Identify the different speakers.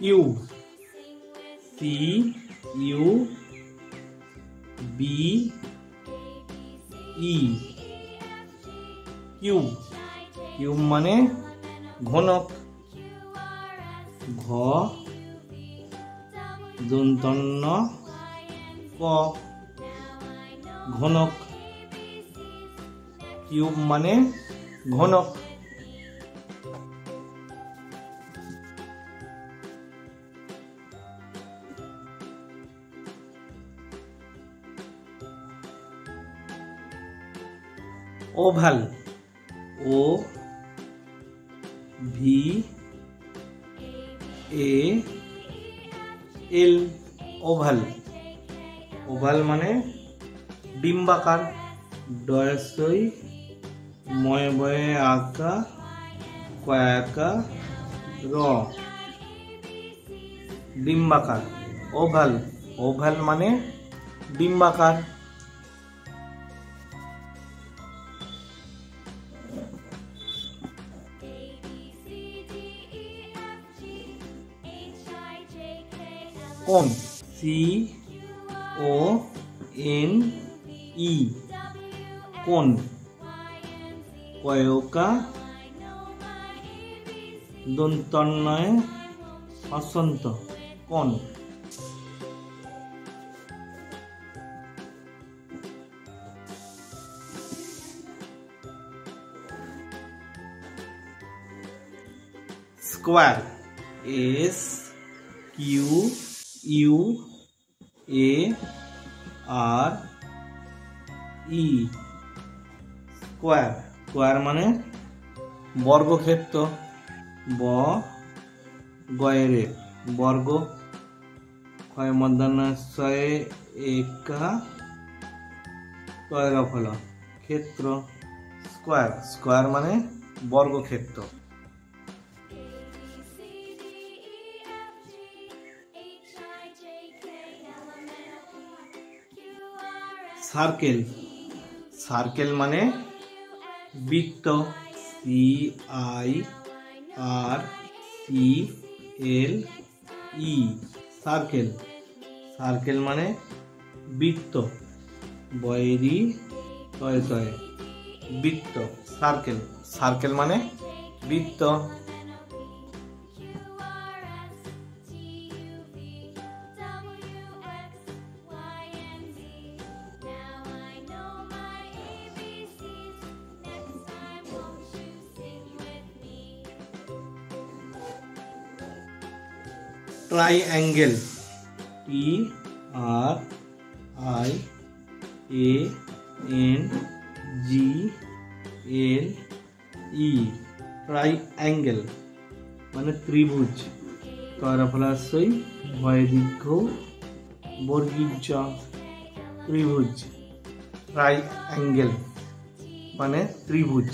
Speaker 1: you C U B E cube cube মানে ঘনক ঘ দন্তন্য ক ঘনক কিউব মানে ঘনক oval O V A L oval oval মানে ডিম্বাকার ডয়সই ময় বয়ে আকা কয়াকা র ডিম্বাকার ওভাল ওভাল মানে ডিম্বাকার কোণ সি ও এন ই কোণ কয়কা দন্তন্বয় হসন্ত কোণ square S Q U A R E square square মানে বর্গক্ষেত্র ব গয়েরে বর্গ ক্ষয় মধ্যাহ্নশয়ে একা তয়রা ফল ক্ষেত্র স্কোয়ার স্কোয়ার মানে বর্গক্ষেত্র সার্কেল সার্কেল মানে বৃত্ত C I R C L E circle circle মানে বৃত্ত বৈরি তয় তয় বৃত্ত সার্কেল সার্কেল মানে বৃত্ত triangle T R I A N G L E triangle মানে ত্রিভুজ তয়রা ফলাশই ভয় দীর্ঘ বর্গীর জ ত্রিভুজ ট্রাইঅ্যাঙ্গেল মানে ত্রিভুজ